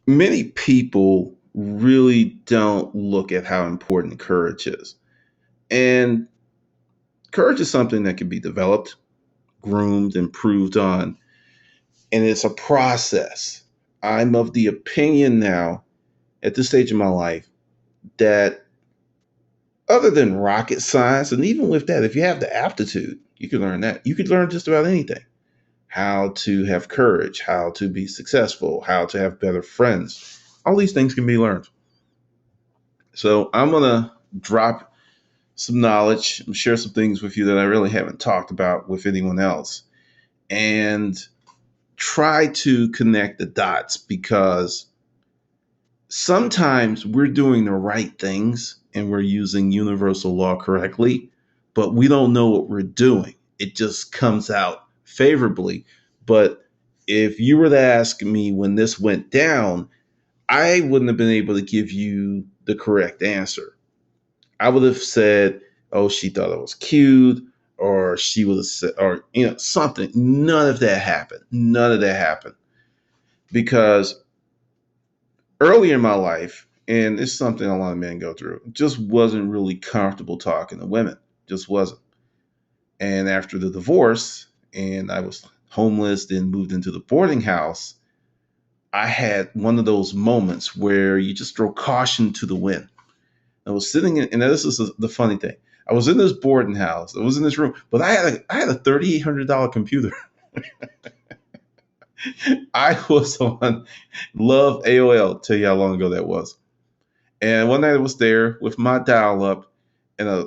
Many people really don't look at how important courage is. And courage is something that can be developed, groomed, improved on, and it's a process. I'm of the opinion now, at this stage of my life, that other than rocket science, and even with that, if you have the aptitude, you can learn that. You could learn just about anything: how to have courage, how to be successful, how to have better friends. All these things can be learned. So I'm going to drop some knowledge and share some things with you that I really haven't talked about with anyone else, and try to connect the dots, because sometimes we're doing the right things and we're using universal law correctly, but we don't know what we're doing. It just comes out favorably. But if you were to ask me when this went down, I wouldn't have been able to give you the correct answer. I would have said, "Oh, she thought it was cute," or she would have said, or something. None of that happened. None of that happened because early in my life, and it's something a lot of men go through, just wasn't really comfortable talking to women. Just wasn't. And after the divorce, and I was homeless, then moved into the boarding house, I had one of those moments where you just throw caution to the wind. I was sitting in, and this is the funny thing. I was in this boarding house. I was in this room, but I had a $3,800 computer. I was on Love AOL. Tell you how long ago that was. And one night I was there with my dial up, and I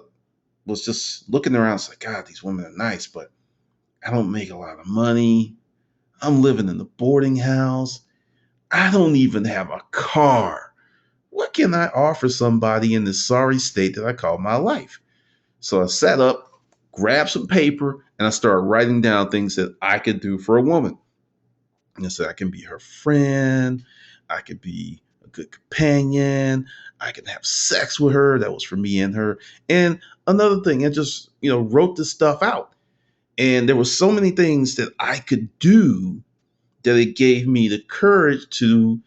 was just looking around. It's like, God, these women are nice, but I don't make a lot of money. I'm living in the boarding house. I don't even have a car. What can I offer somebody in this sorry state that I call my life? So I sat up, grabbed some paper, and I started writing down things that I could do for a woman. And I said, I can be her friend. I could be a good companion. I can have sex with her. That was for me and her. And another thing, I just, wrote this stuff out. And there were so many things that I could do that it gave me the courage to,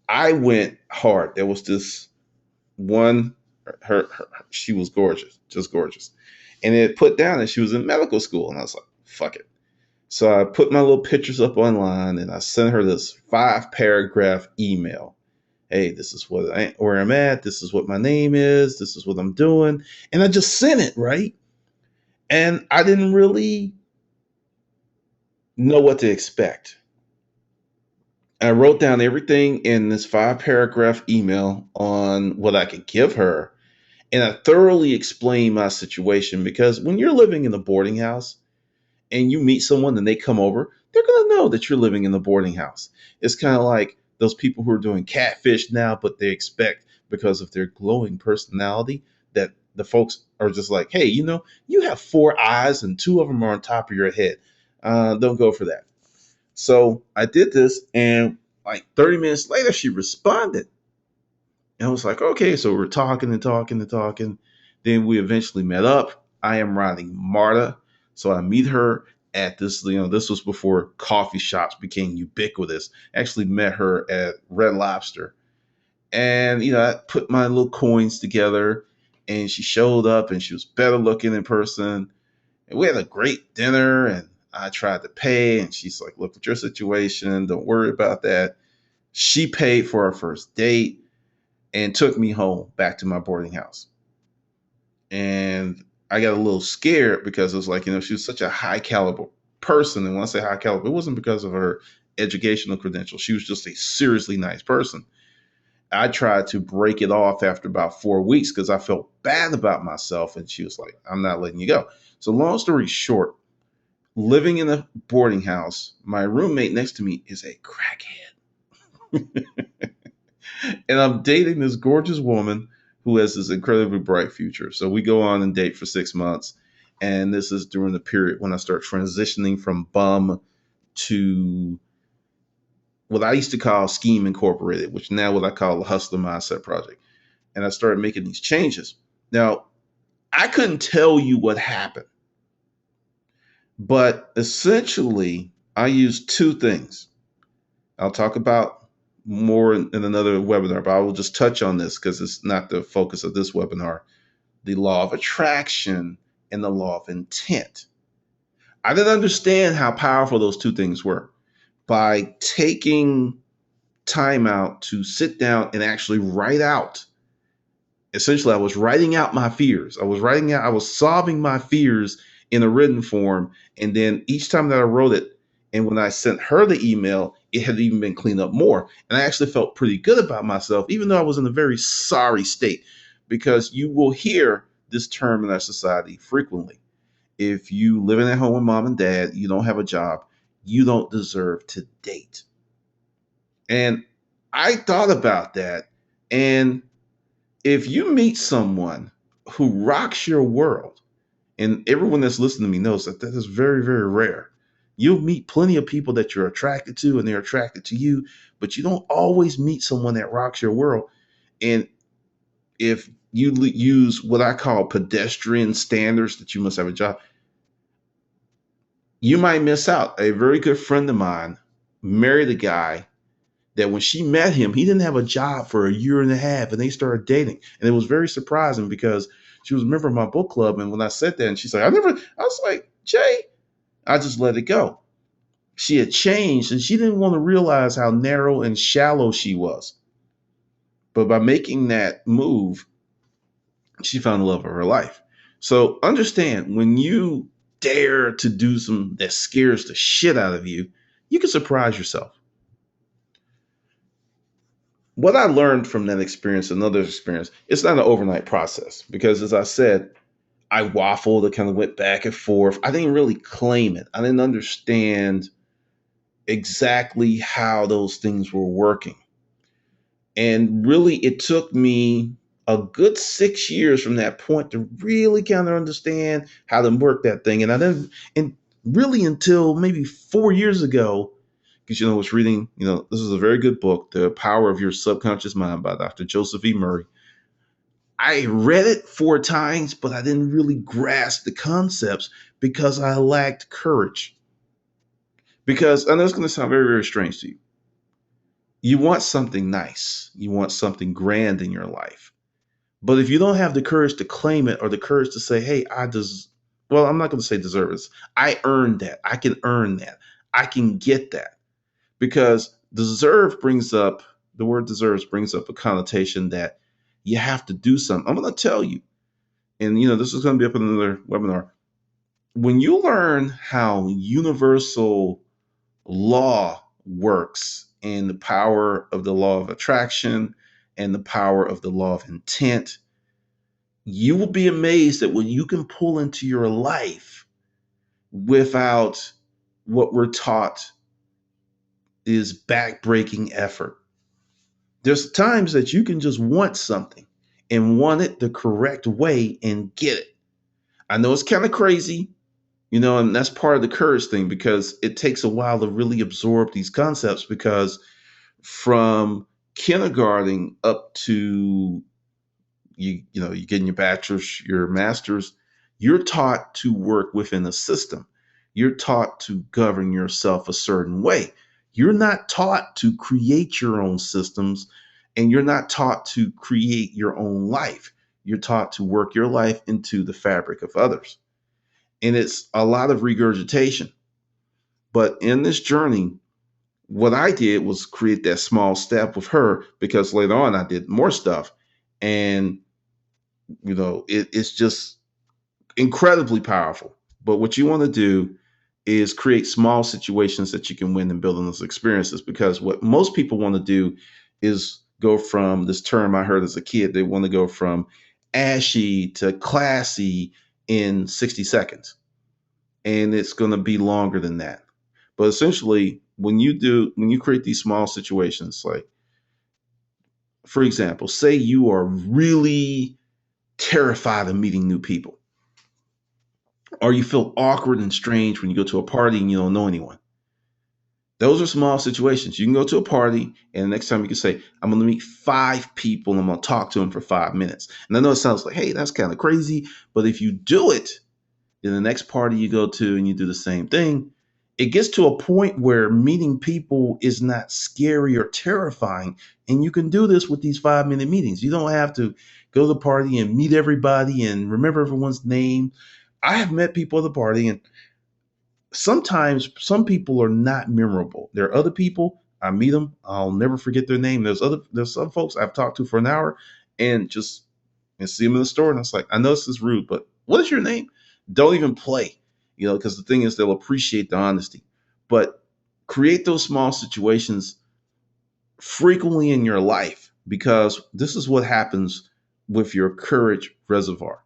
I went hard. There was this one, she was gorgeous, just gorgeous. And it put down that she was in medical school. And I was like, fuck it. So I put my little pictures up online and I sent her this 5 paragraph email. Hey, this is where I'm at. This is what my name is. This is what I'm doing. And I just sent it, right? And I didn't really know what to expect. I wrote down everything in this 5 paragraph email on what I could give her. And I thoroughly explained my situation, because when you're living in a boarding house, and you meet someone and they come over, they're going to know that you're living in the boarding house. It's kind of like those people who are doing catfish now, but they expect, because of their glowing personality, that the folks are just like, hey, you have 4 eyes and 2 of them are on top of your head. Don't go for that. So I did this, and like 30 minutes later, she responded. And I was like, okay, so we're talking and talking and talking. Then we eventually met up. I am riding Marta. So I meet her at this, this was before coffee shops became ubiquitous. Actually met her at Red Lobster. And, I put my little coins together, and she showed up and she was better looking in person. And we had a great dinner, and I tried to pay. And she's like, look at your situation. Don't worry about that. She paid for our first date and took me home back to my boarding house. And I got a little scared because it was like, she was such a high caliber person. And when I say high caliber, it wasn't because of her educational credentials. She was just a seriously nice person. I tried to break it off after about 4 weeks because I felt bad about myself. And she was like, I'm not letting you go. So, long story short, living in a boarding house, my roommate next to me is a crackhead. And I'm dating this gorgeous woman who has this incredibly bright future. So we go on and date for 6 months. And this is during the period when I start transitioning from bum to what I used to call Scheme Incorporated, which now what I call the Hustler Mindset Project. And I started making these changes. Now, I couldn't tell you what happened, but essentially, I used two things. I'll talk about more in another webinar, but I will just touch on this because it's not the focus of this webinar. The law of attraction and the law of intent. I didn't understand how powerful those two things were. By taking time out to sit down and actually write out, essentially, I was writing out my fears. I was solving my fears in a written form. And then each time that I wrote it, and when I sent her the email, it had even been cleaned up more. And I actually felt pretty good about myself, even though I was in a very sorry state, because you will hear this term in our society frequently. If you living at home with mom and dad, you don't have a job, you don't deserve to date. And I thought about that. And if you meet someone who rocks your world, and everyone that's listening to me knows that that is very, very rare. You'll meet plenty of people that you're attracted to and they're attracted to you, but you don't always meet someone that rocks your world. And if you use what I call pedestrian standards that you must have a job, you might miss out. A very good friend of mine married a guy that when she met him, he didn't have a job for a year and a half, and they started dating. And it was very surprising because she was a member of my book club. And when I said that, and she's like, I was like, Jay, I just let it go. She had changed and she didn't want to realize how narrow and shallow she was. But by making that move, she found the love of her life. So understand, when you dare to do something that scares the shit out of you, you can surprise yourself. What I learned from that experience, another experience, it's not an overnight process because, as I said, I waffled. I kind of went back and forth. I didn't really claim it. I didn't understand exactly how those things were working. And really, it took me a good 6 years from that point to really kind of understand how to work that thing. And I didn't, and really until maybe 4 years ago, because I was reading, this is a very good book, The Power of Your Subconscious Mind by Dr. Joseph E. Murray. I read it 4 times, but I didn't really grasp the concepts because I lacked courage. Because I know it's going to sound very, very strange to you. You want something nice, you want something grand in your life. But if you don't have the courage to claim it or the courage to say, hey, well, I'm not going to say deserve it. I earned that. I can earn that. I can get that. Because the word deserves brings up a connotation that you have to do something. I'm going to tell you, and this is going to be up in another webinar. When you learn how universal law works and the power of the law of attraction and the power of the law of intent, you will be amazed at what you can pull into your life without what we're taught is backbreaking effort. There's times that you can just want something and want it the correct way and get it. I know it's kind of crazy, and that's part of the courage thing because it takes a while to really absorb these concepts because from kindergarten up to you getting your bachelor's, your master's, you're taught to work within a system. You're taught to govern yourself a certain way. You're not taught to create your own systems, and you're not taught to create your own life. You're taught to work your life into the fabric of others. And it's a lot of regurgitation. But in this journey, what I did was create that small step with her because later on I did more stuff. And, it's just incredibly powerful. But what you want to do is create small situations that you can win and build on those experiences. Because what most people want to do is go from this term I heard as a kid, they want to go from ashy to classy in 60 seconds. And it's going to be longer than that. But essentially, when you create these small situations, like, for example, say you are really terrified of meeting new people, or you feel awkward and strange when you go to a party and you don't know anyone. Those are small situations. You can go to a party, and the next time you can say, I'm going to meet 5 people and I'm going to talk to them for 5 minutes. And I know it sounds like, hey, that's kind of crazy. But if you do it, then the next party you go to and you do the same thing, It gets to a point where meeting people is not scary or terrifying. And you can do this with these 5 minute meetings. You don't have to go to the party and meet everybody and remember everyone's name. I have met people at the party, and sometimes some people are not memorable. There are other people, I meet them, I'll never forget their name. There's some folks I've talked to for an hour and just and see them in the store, and it's like, I know this is rude, but what is your name? Don't even play, because the thing is, they'll appreciate the honesty. But create those small situations frequently in your life, because this is what happens with your courage reservoir.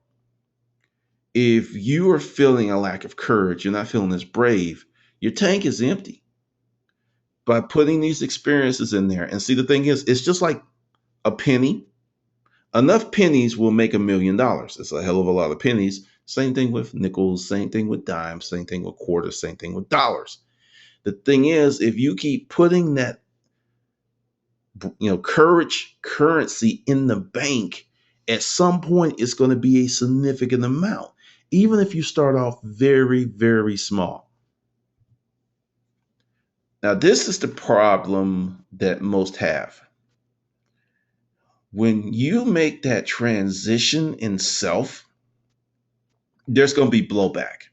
If you are feeling a lack of courage, you're not feeling as brave, your tank is empty. By putting these experiences in there, and see, the thing is, it's just like a penny. Enough pennies will make $1 million. It's a hell of a lot of pennies. Same thing with nickels, same thing with dimes, same thing with quarters, same thing with dollars. The thing is, if you keep putting that, courage currency in the bank, at some point it's going to be a significant amount, even if you start off very, very small. Now, this is the problem that most have. When you make that transition in self, there's going to be blowback.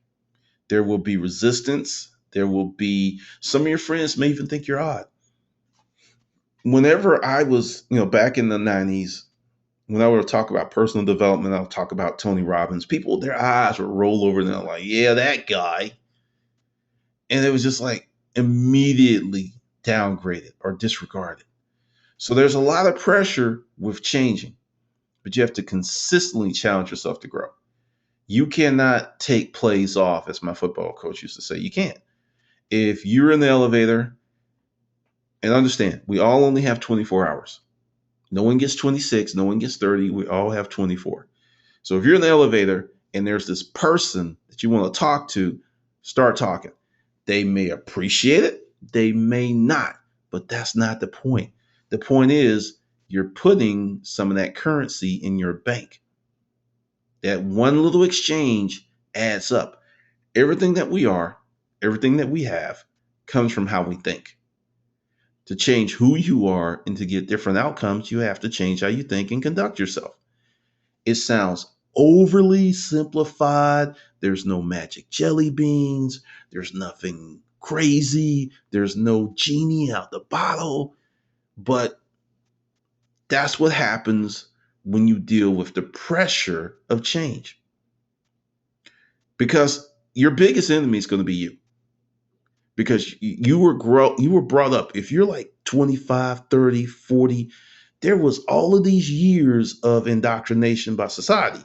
There will be resistance. There will be, some of your friends may even think you're odd. Whenever I was, back in the 90s, when I would talk about personal development, I'll talk about Tony Robbins, people, their eyes would roll over and they're like, yeah, that guy. And it was just like immediately downgraded or disregarded. So there's a lot of pressure with changing, but you have to consistently challenge yourself to grow. You cannot take plays off, as my football coach used to say. You can't. If you're in the elevator, and understand, we all only have 24 hours. No one gets 26, no one gets 30. We all have 24. So if you're in the elevator and there's this person that you want to talk to, start talking. They may appreciate it, they may not, but that's not the point. The point is, you're putting some of that currency in your bank. That one little exchange adds up. Everything that we are, everything that we have comes from how we think. To change who you are and to get different outcomes, you have to change how you think and conduct yourself. It sounds overly simplified. There's no magic jelly beans. There's nothing crazy. There's no genie out the bottle. But that's what happens when you deal with the pressure of change. Because your biggest enemy is going to be you. Because you were brought up, if you're like 25, 30, 40, there was all of these years of indoctrination by society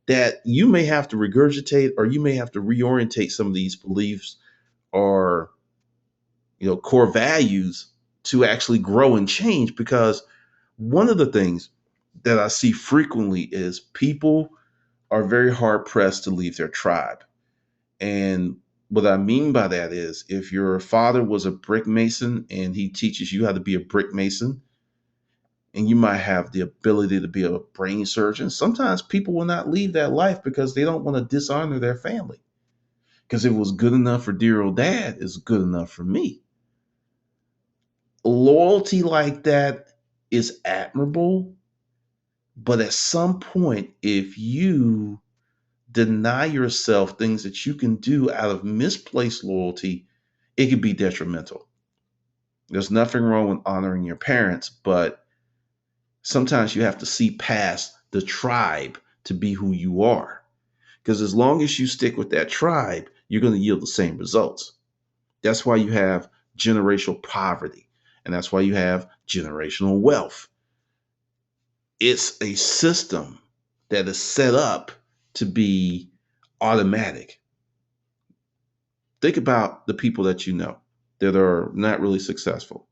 that you may have to regurgitate, or you may have to reorientate some of these beliefs or core values to actually grow and change. Because one of the things that I see frequently is people are very hard pressed to leave their tribe. And what I mean by that is, if your father was a brick mason and he teaches you how to be a brick mason, and you might have the ability to be a brain surgeon, sometimes people will not leave that life because they don't want to dishonor their family. Because if it was good enough for dear old dad, it's good enough for me. Loyalty like that is admirable, but at some point, if you deny yourself things that you can do out of misplaced loyalty, it can be detrimental. There's nothing wrong with honoring your parents, but sometimes you have to see past the tribe to be who you are. Because as long as you stick with that tribe, you're going to yield the same results. That's why you have generational poverty, and that's why you have generational wealth. It's a system that is set up to be automatic. Think about the people that you know that are not really successful,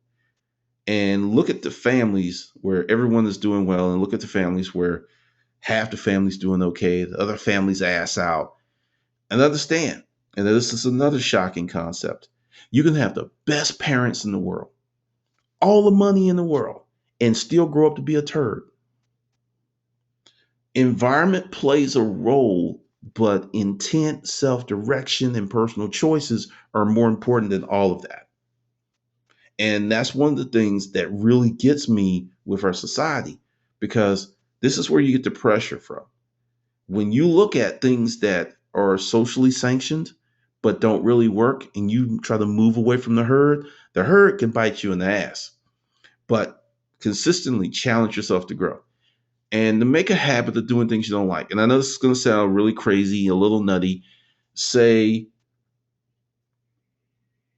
and look at the families where everyone is doing well, and look at the families where half the family's doing okay, the other family's ass out. And understand, and this is another shocking concept, you can have the best parents in the world, all the money in the world, and still grow up to be a turd. Environment plays a role but intent, self direction, and personal choices are more important than all of that. And that's one of the things that really gets me with our society, because this is where you get the pressure from. When you look at things that are socially sanctioned but don't really work, and you try to move away from the herd can bite you in the ass. But consistently challenge yourself to grow and to make a habit of doing things you don't like. And I know this is going to sound really crazy, a little nutty. Say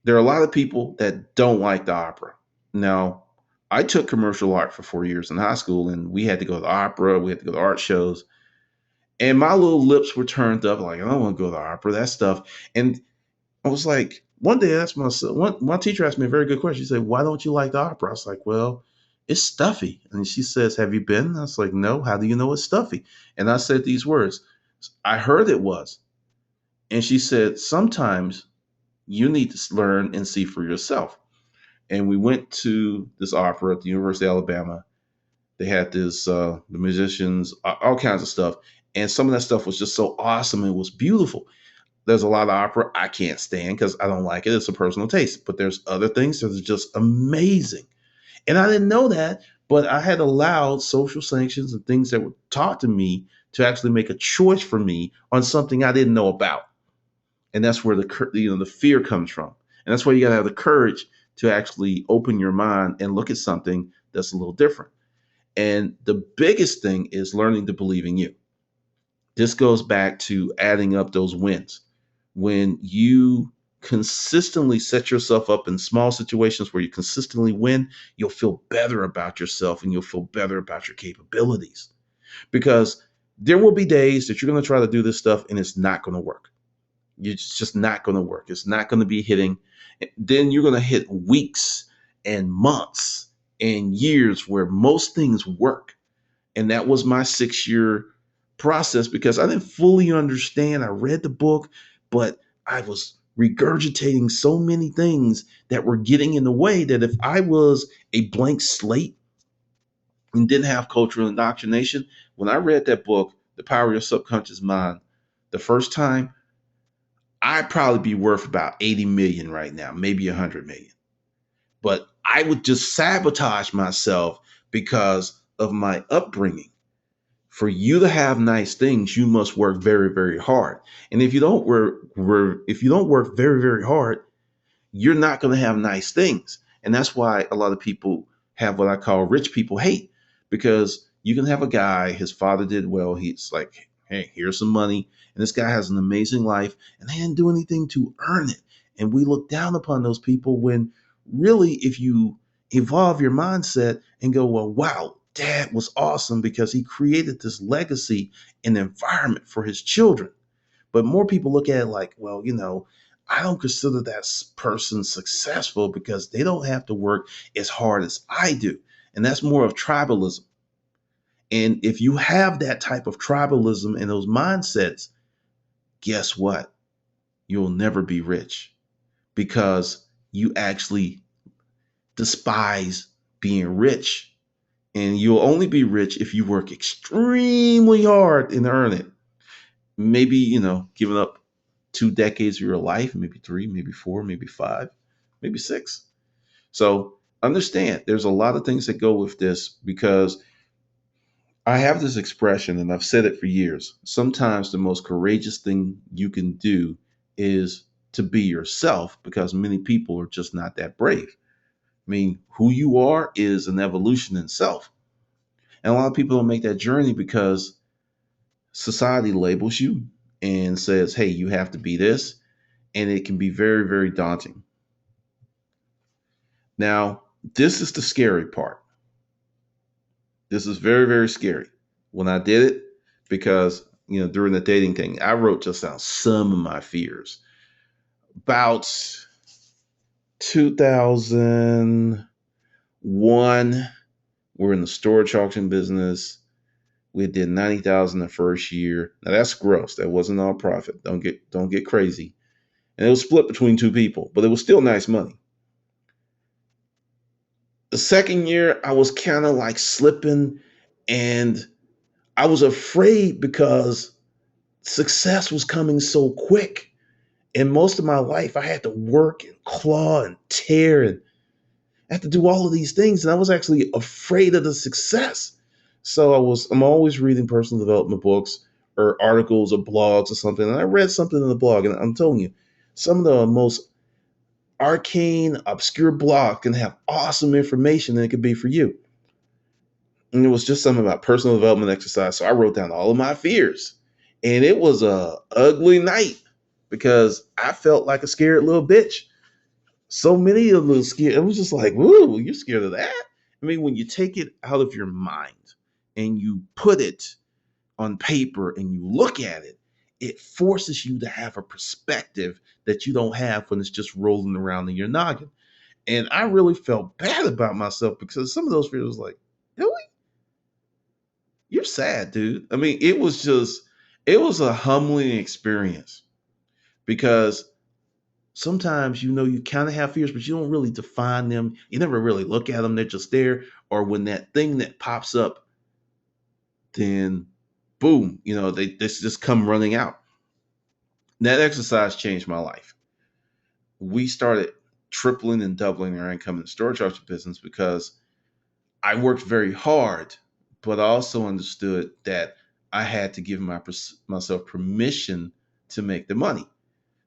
there are a lot of people that don't like the opera. Now, I took commercial art for 4 years in high school, and we had to go to the opera, we had to go to art shows, and my little lips were turned up like, I don't want to go to the opera, that stuff. And I was like, one day I asked myself, my teacher asked me a very good question. She said, "Why don't you like the opera?" I was like, "Well, it's stuffy." And she says, "Have you been?" I was like, "No, how do you know it's stuffy?" And I said these words, "I heard it was." And she said, "Sometimes you need to learn and see for yourself." And we went to this opera at the University of Alabama. They had the musicians, all kinds of stuff. And some of that stuff was just so awesome. It was beautiful. There's a lot of opera I can't stand because I don't like it. It's a personal taste. But there's other things that are just amazing. And I didn't know that, but I had allowed social sanctions and things that were taught to me to actually make a choice for me on something I didn't know about. And that's where the fear comes from. And that's why you got to have the courage to actually open your mind and look at something that's a little different. And the biggest thing is learning to believe in you. This goes back to adding up those wins. When you consistently set yourself up in small situations where you consistently win, you'll feel better about yourself and you'll feel better about your capabilities. Because there will be days that you're going to try to do this stuff and it's not going to work. It's just not going to work. It's not going to be hitting. Then you're going to hit weeks and months and years where most things work. And that was my 6 year process because I didn't fully understand. I read the book, but I was regurgitating so many things that were getting in the way that if I was a blank slate and didn't have cultural indoctrination, when I read that book, The Power of Your Subconscious Mind, the first time, I'd probably be worth about 80 million right now, maybe 100 million. But I would just sabotage myself because of my upbringing. For you to have nice things, you must work very, very hard. And if you don't work very, very hard, you're not going to have nice things. And that's why a lot of people have what I call rich people hate, because you can have a guy, his father did well. He's like, hey, here's some money. And this guy has an amazing life and they didn't do anything to earn it. And we look down upon those people when really, if you evolve your mindset and go, well, wow, dad was awesome because he created this legacy and environment for his children. But more people look at it like, well, I don't consider that person successful because they don't have to work as hard as I do. And that's more of tribalism. And if you have that type of tribalism and those mindsets, guess what? You'll never be rich because you actually despise being rich. And you'll only be rich if you work extremely hard and earn it. Maybe, giving up 2 decades of your life, maybe three, maybe four, maybe five, maybe six. So understand there's a lot of things that go with this because I have this expression and I've said it for years. Sometimes the most courageous thing you can do is to be yourself because many people are just not that brave. I mean, who you are is an evolution in self. And a lot of people don't make that journey because society labels you and says, hey, you have to be this. And it can be very, very daunting. Now, this is the scary part. This is very, very scary. When I did it, because during the dating thing, I wrote just down some of my fears. About 2001, we're in the storage auction business. We did 90,000 the first year. Now that's gross. That wasn't all profit. Don't get crazy. And it was split between two people, but it was still nice money. The second year, I was kind of like slipping, and I was afraid because success was coming so quick. And most of my life, I had to work and claw and tear and I had to do all of these things. And I was actually afraid of the success. So I'm always reading personal development books or articles or blogs or something. And I read something in the blog, and I'm telling you, some of the most arcane, obscure blog can have awesome information that it could be for you. And it was just something about personal development exercise. So I wrote down all of my fears. And it was a ugly night because I felt like a scared little bitch. So many of those scared, it was just like, woo, you're scared of that? I mean, when you take it out of your mind and you put it on paper and you look at it, it forces you to have a perspective that you don't have when it's just rolling around in your noggin. And I really felt bad about myself because some of those fears was like, really? You're sad, dude. I mean, it was a humbling experience because sometimes you kind of have fears, but you don't really define them. You never really look at them. They're just there. Or when that thing that pops up, then boom, they just come running out. That exercise changed my life. We started tripling and doubling our income in the storage auction business because I worked very hard, but I also understood that I had to give myself permission to make the money.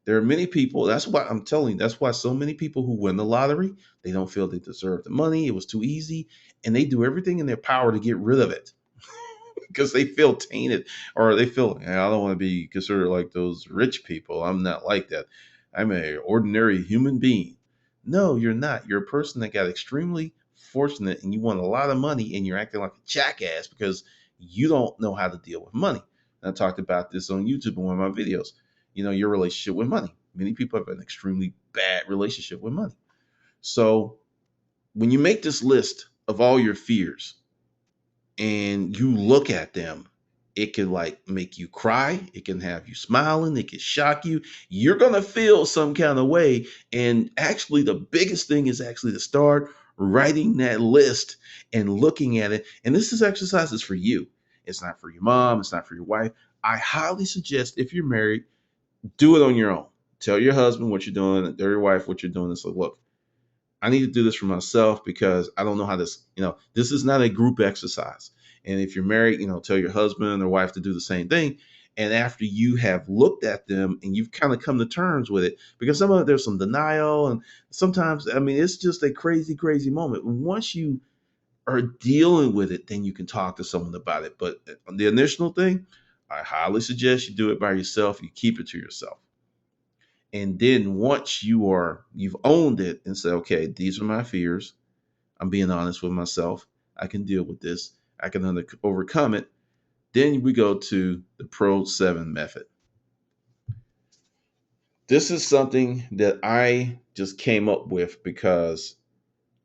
There are many people, that's why I'm telling you, that's why so many people who win the lottery, they don't feel they deserve the money. It was too easy. And they do everything in their power to get rid of it because they feel tainted or they feel, "Hey, I don't want to be considered like those rich people. I'm not like that. I'm a ordinary human being." No, you're not. You're a person that got extremely fortunate and you won a lot of money and you're acting like a jackass because you don't know how to deal with money. And I talked about this on YouTube in one of my videos. Your relationship with money. Many people have an extremely bad relationship with money. So when you make this list of all your fears, and you look at them, it can like make you cry, it can have you smiling, it can shock you. You're going to feel some kind of way. And actually, the biggest thing is actually to start writing that list and looking at it. And this is exercises for you. It's not for your mom, it's not for your wife. I highly suggest, if you're married, do it on your own. Tell your husband what you're doing, tell your wife what you're doing. It's like, look, I need to do this for myself because I don't know how this is not a group exercise. And if you're married, tell your husband or wife to do the same thing. And after you have looked at them and you've kind of come to terms with it, because some of it, there's some denial. And sometimes, I mean, it's just a crazy, crazy moment. Once you are dealing with it, then you can talk to someone about it. But on the initial thing, I highly suggest you do it by yourself. You keep it to yourself. And then once you've owned it and said, okay, these are my fears. I'm being honest with myself. I can deal with this. I can overcome it. Then we go to the Pro 7 method. This is something that I just came up with because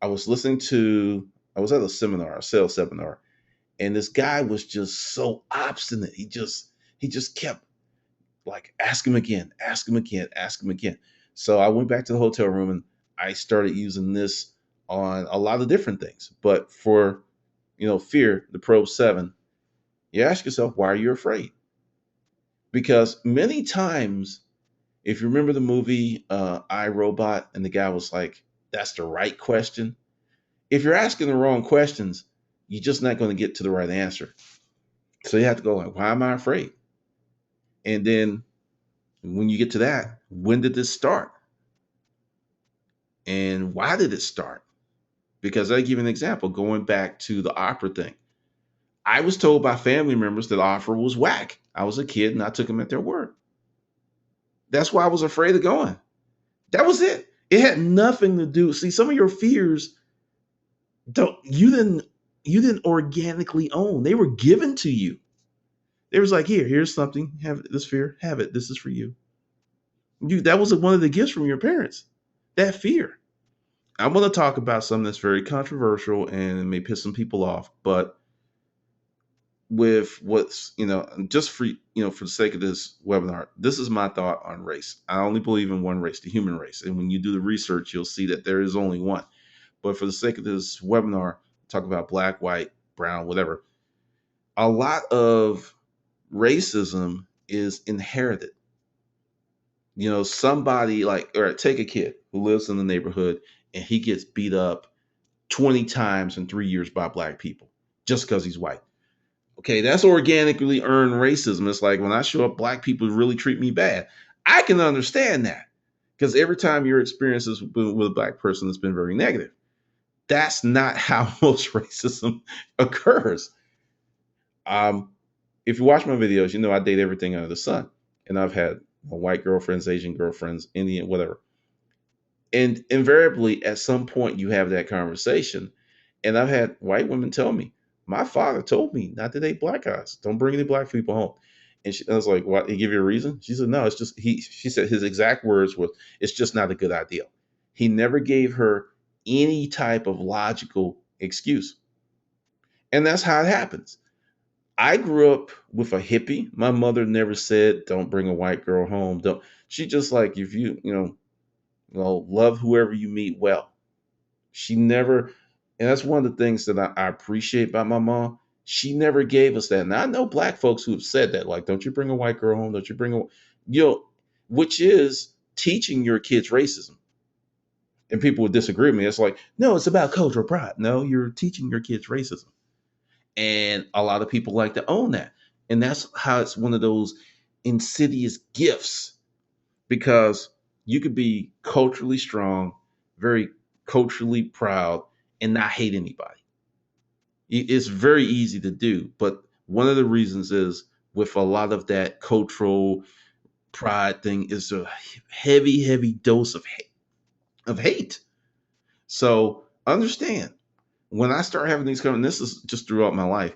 I was I was at a sales seminar, and this guy was just so obstinate. He just kept like, ask him again, ask him again, ask him again. So I went back to the hotel room and I started using this on a lot of different things. But for fear, the Probe 7, you ask yourself, why are you afraid? Because many times, if you remember the movie I Robot, and the guy was like, that's the right question. If you're asking the wrong questions, you're just not going to get to the right answer. So you have to go like, why am I afraid? And then when you get to that, when did this start? And why did it start? Because I give you an example, going back to the opera thing. I was told by family members that opera was whack. I was a kid and I took them at their word. That's why I was afraid of going. That was it. It had nothing to do. See, some of your fears don't you didn't organically own. They were given to you. They was like, here's something. Have this fear. Have it. This is for you. That was one of the gifts from your parents. That fear. I want to talk about something that's very controversial and it may piss some people off, but with what's, just for the sake of this webinar, this is my thought on race. I only believe in one race, the human race. And when you do the research, you'll see that there is only one. But for the sake of this webinar, talk about black, white, brown, whatever. A lot of racism is inherited. Somebody like, or take a kid who lives in the neighborhood and he gets beat up 20 times in 3 years by black people just because he's white. Okay, that's organically earned racism. It's like when I show up, black people really treat me bad. I can understand that because every time your experiences with a black person has been very negative. That's not how most racism occurs. Um, if you watch my videos, you know I date everything under the sun, and I've had white girlfriends, Asian girlfriends, Indian, whatever. And invariably, at some point, you have that conversation. And I've had white women tell me, my father told me not to date black guys. Don't bring any black people home. And I was like, what? He give you a reason? She said, no, it's just she said his exact words was, it's just not a good idea. He never gave her any type of logical excuse. And that's how it happens. I grew up with a hippie. My mother never said, don't bring a white girl home. Don't. She just like, if love whoever you meet well. She never, and that's one of the things that I appreciate about my mom. She never gave us that. Now I know black folks who have said that, like, don't you bring a white girl home, don't you bring a, you know, which is teaching your kids racism. And people would disagree with me. It's like, no, it's about cultural pride. No, you're teaching your kids racism. And a lot of people like to own that. And that's how it's one of those insidious gifts because you could be culturally strong, very culturally proud, and not hate anybody. It's very easy to do, but one of the reasons is with a lot of that cultural pride thing is a heavy, heavy dose of hate. So understand when I start having these conversations, this is just throughout my life.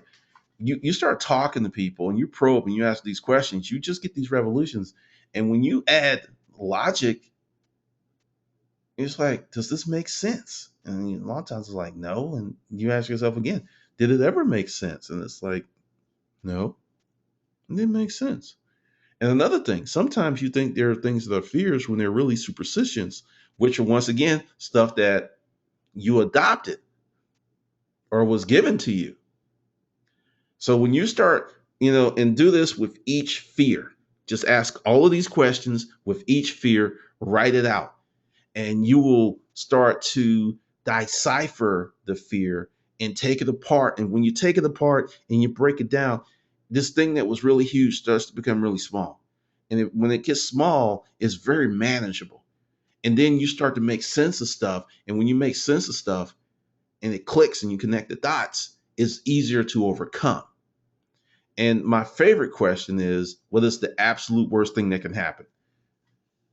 You start talking to people and you probe and you ask these questions, you just get these revolutions. And when you add logic, it's like, does this make sense? And a lot of times it's like, no. And you ask yourself again, did it ever make sense? And it's like, no, it didn't make sense. And another thing, sometimes you think there are things that are fears when they're really superstitions, which are once again stuff that you adopted or was given to you. So when you start, and do this with each fear, just ask all of these questions with each fear, write it out and you will start to decipher the fear and take it apart. And when you take it apart and you break it down, this thing that was really huge starts to become really small. And when it gets small, it's very manageable. And then you start to make sense of stuff. And when you make sense of stuff and it clicks and you connect the dots, it's easier to overcome. And my favorite question is, what is the absolute worst thing that can happen?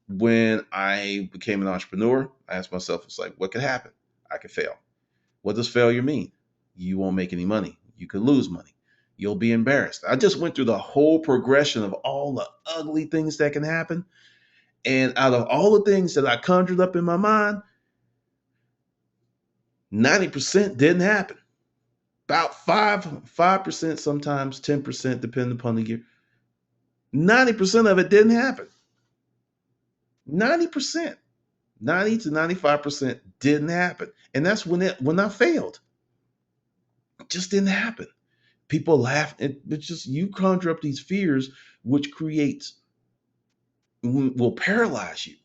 When I became an entrepreneur, I asked myself, it's like, what could happen? I could fail. What does failure mean? You won't make any money. You could lose money. You'll be embarrassed. I just went through the whole progression of all the ugly things that can happen. And out of all the things that I conjured up in my mind, 90% didn't happen. About 5%, sometimes 10%, depending upon the year. 90% of it didn't happen. 90%. 90 to 95% didn't happen. And that's when I failed. It just didn't happen. People laugh. It's just you conjure up these fears, which creates, will paralyze you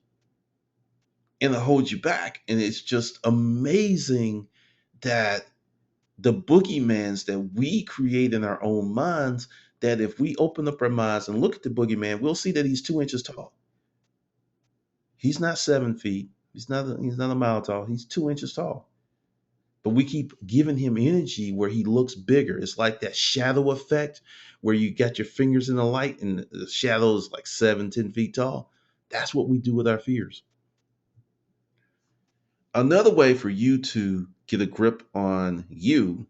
and it holds you back. And it's just amazing that the boogeymans that we create in our own minds, that if we open up our minds and look at the boogeyman, we'll see that he's 2 inches tall. He's not 7 feet. He's not a mile tall. He's 2 inches tall. But we keep giving him energy where he looks bigger. It's like that shadow effect where you got your fingers in the light and the shadow is like 7, 10 feet tall. That's what we do with our fears. Another way for you to get a grip on you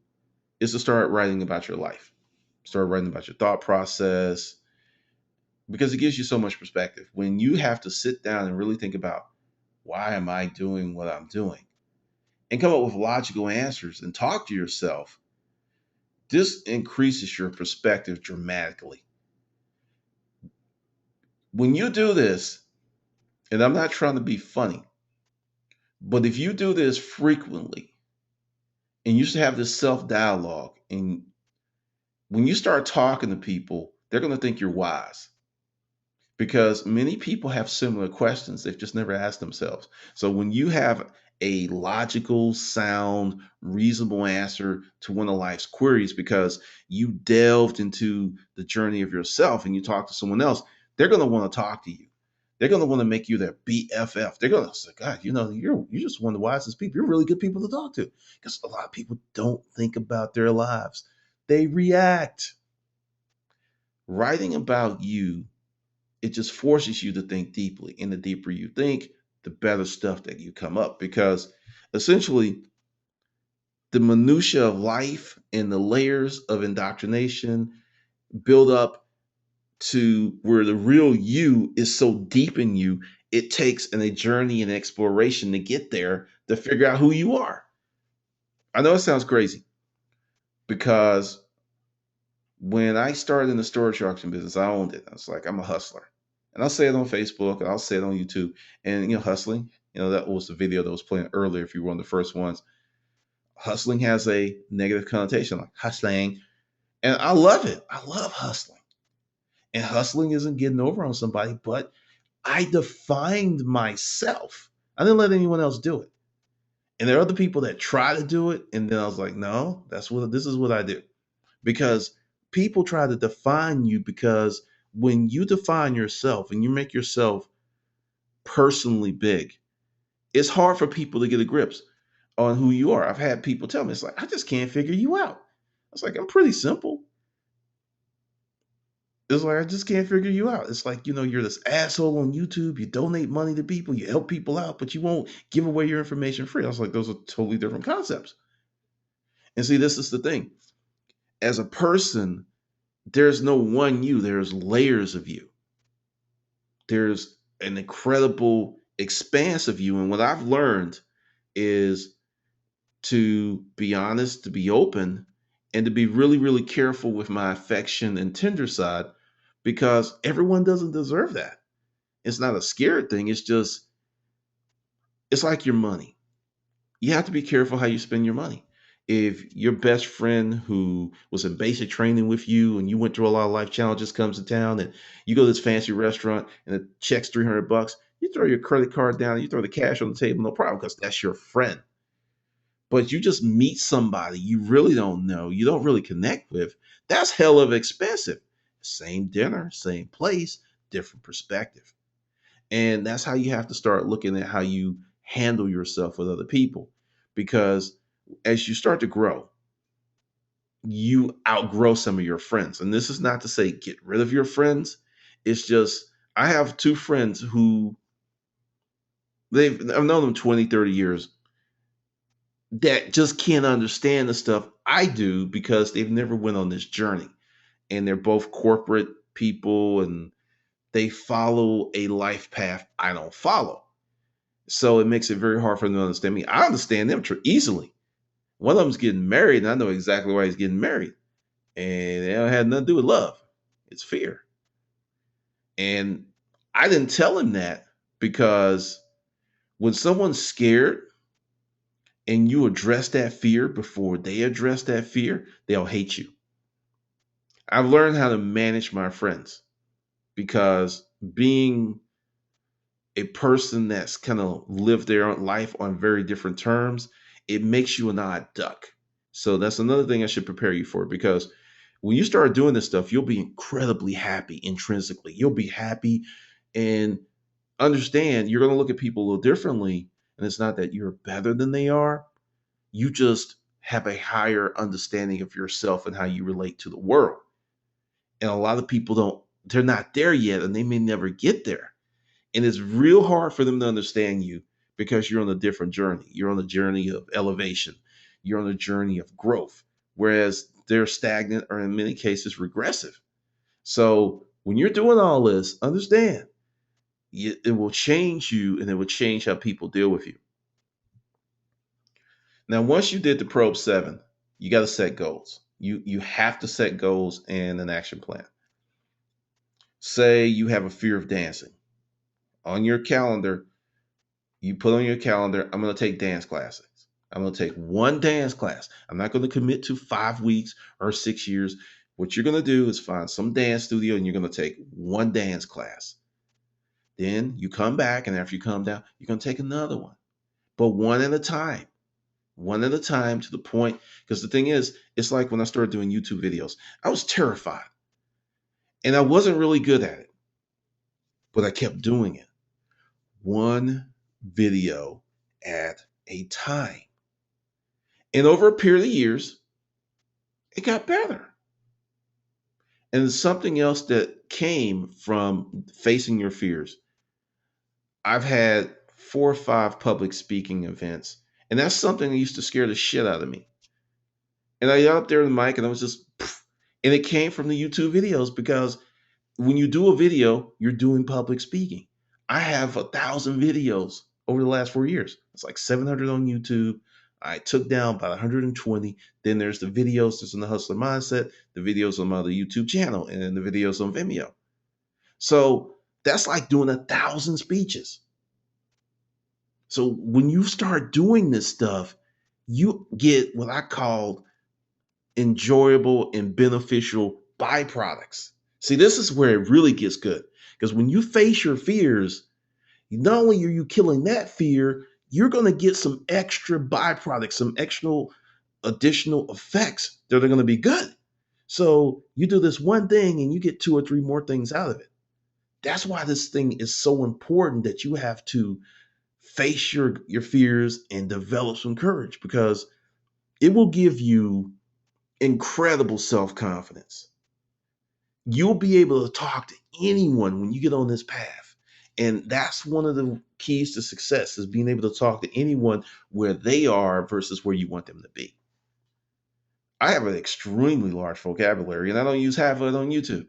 is to start writing about your life. Start writing about your thought process because it gives you so much perspective. When you have to sit down and really think about, why am I doing what I'm doing? And come up with logical answers and talk to yourself, this increases your perspective dramatically. When you do this, and I'm not trying to be funny, but if you do this frequently and you should have this self dialogue, and when you start talking to people, they're going to think you're wise. because many people have similar questions. They've just never asked themselves. So when you have a logical, sound, reasonable answer to one of life's queries because you delved into the journey of yourself and you talk to someone else, they're going to want to talk to you. They're going to want to make you their BFF. They're going to say, God, you're just one of the wisest people. You're really good people to talk to. Because a lot of people don't think about their lives. They react. Writing about you, it just forces you to think deeply. And the deeper you think, the better stuff that you come up. Because essentially, the minutia of life and the layers of indoctrination build up to where the real you is so deep in you, it takes a journey and exploration to get there to figure out who you are. I know it sounds crazy because when I started in the storage auction business, I owned it. I was like, I'm a hustler. And I'll say it on Facebook and I'll say it on YouTube. And, hustling, that was the video that was playing earlier. If you were one of the first ones, hustling has a negative connotation, like hustling. And I love it. I love hustling. And hustling isn't getting over on somebody, but I defined myself. I didn't let anyone else do it. And there are other people that try to do it. And then I was like, no, this is what I do. Because people try to define you, because when you define yourself and you make yourself personally big, it's hard for people to get a grips on who you are. I've had people tell me, it's like, I just can't figure you out. I was like, I'm pretty simple. It's like, I just can't figure you out. It's like, you're this asshole on YouTube. You donate money to people, you help people out, but you won't give away your information free. I was like, those are totally different concepts. And see, this is the thing. As a person, there's no one you, there's layers of you. There's an incredible expanse of you. And what I've learned is to be honest, to be open, and to be really, really careful with my affection and tender side, because everyone doesn't deserve that. It's not a scared thing. It's like your money. You have to be careful how you spend your money. If your best friend who was in basic training with you and you went through a lot of life challenges comes to town and you go to this fancy restaurant and the check's $300, you throw your credit card down, you throw the cash on the table, no problem, because that's your friend. But you just meet somebody you really don't know, you don't really connect with, that's hell of expensive. Same dinner, same place, different perspective. And that's how you have to start looking at how you handle yourself with other people. Because as you start to grow, you outgrow some of your friends. And this is not to say get rid of your friends. It's just, I have two friends who I've known them 20, 30 years that just can't understand the stuff I do because they've never went on this journey. And they're both corporate people and they follow a life path I don't follow. So it makes it very hard for them to understand me. I understand them easily. One of them's getting married, and I know exactly why he's getting married. And it had nothing to do with love. It's fear. And I didn't tell him that because when someone's scared and you address that fear before they address that fear, they'll hate you. I've learned how to manage my friends because being a person that's kind of lived their own life on very different terms, it makes you an odd duck. So that's another thing I should prepare you for, because when you start doing this stuff, you'll be incredibly happy intrinsically. You'll be happy and understand you're going to look at people a little differently. And it's not that you're better than they are. You just have a higher understanding of yourself and how you relate to the world. And a lot of people they're not there yet and they may never get there. And it's real hard for them to understand you because you're on a different journey. You're on a journey of elevation. You're on a journey of growth, whereas they're stagnant or in many cases regressive. So when you're doing all this, understand it will change you and it will change how people deal with you. Now, once you did the probe 7, you got to set goals. You have to set goals and an action plan. Say you have a fear of dancing. On your calendar, you put on your calendar, I'm going to take dance classes. I'm going to take one dance class. I'm not going to commit to 5 weeks or 6 years. What you're going to do is find some dance studio and you're going to take one dance class. Then you come back, and after you calm down, you're going to take another one, but one at a time to the point. Because the thing is, it's like when I started doing YouTube videos, I was terrified and I wasn't really good at it, but I kept doing it one video at a time. And over a period of years, it got better. And it's something else that came from facing your fears. I've had 4 or 5 public speaking events, and that's something that used to scare the shit out of me. And I got up there in the mic and I was just, and it came from the YouTube videos because when you do a video, you're doing public speaking. I have 1,000 videos over the last 4 years. It's like 700 on YouTube. I took down about 120. Then there's the videos that's in the Hustler Mindset, the videos on my other YouTube channel, and then the videos on Vimeo. So that's like doing 1,000 speeches. So when you start doing this stuff, you get what I call enjoyable and beneficial byproducts. See, this is where it really gets good. Because when you face your fears, not only are you killing that fear, you're going to get some extra byproducts, some extra additional effects that are going to be good. So you do this one thing and you get 2 or 3 more things out of it. That's why this thing is so important, that you have to face your fears and develop some courage, because it will give you incredible self-confidence. You'll be able to talk to anyone when you get on this path. And that's one of the keys to success, is being able to talk to anyone where they are versus where you want them to be. I have an extremely large vocabulary, and I don't use half of it on YouTube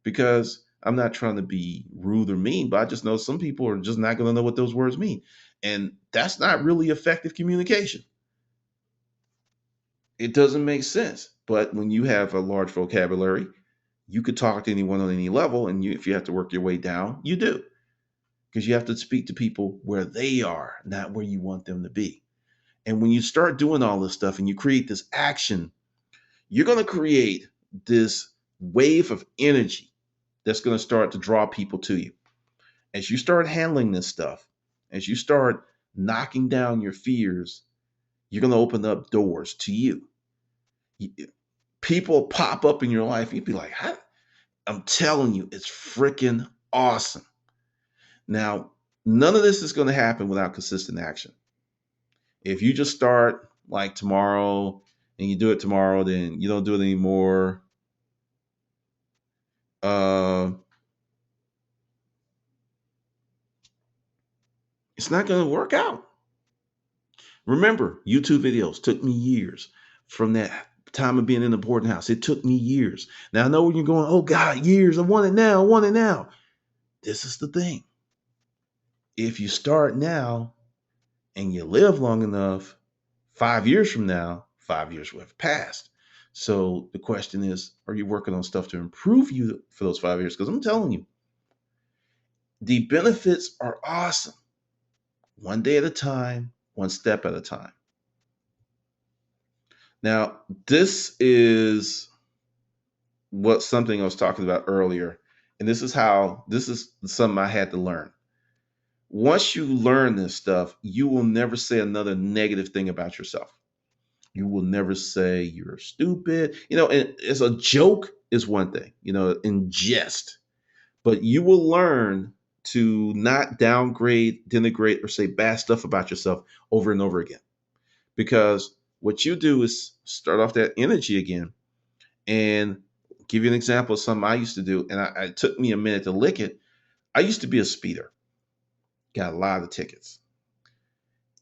because I'm not trying to be rude or mean, but I just know some people are just not going to know what those words mean. And that's not really effective communication. It doesn't make sense. But when you have a large vocabulary, you could talk to anyone on any level. And if you have to work your way down, you do. Because you have to speak to people where they are, not where you want them to be. And when you start doing all this stuff and you create this action, you're going to create this wave of energy that's going to start to draw people to you. As you start handling this stuff, as you start knocking down your fears, you're going to open up doors to you. People pop up in your life. You'd be like, I'm telling you, it's freaking awesome. Now, none of this is going to happen without consistent action. If you just start like tomorrow and you do it tomorrow, then you don't do it anymore. It's not going to work out. Remember, YouTube videos took me years. From that time of being in the boarding house, it took me years. Now I know when you're going, oh God, years, I want it now, I want it now. This is the thing. If you start now and you live long enough, 5 years from now, 5 years will have passed. So the question is, are you working on stuff to improve you for those 5 years? Because I'm telling you, the benefits are awesome. One day at a time, one step at a time. Now, this is something I was talking about earlier. And this is something I had to learn. Once you learn this stuff, you will never say another negative thing about yourself. You will never say you're stupid. And as a joke is one thing, in jest. But you will learn to not downgrade, denigrate, or say bad stuff about yourself over and over again. Because what you do is start off that energy again. And give you an example of something I used to do, and it took me a minute to lick it. I used to be a speeder, got a lot of tickets.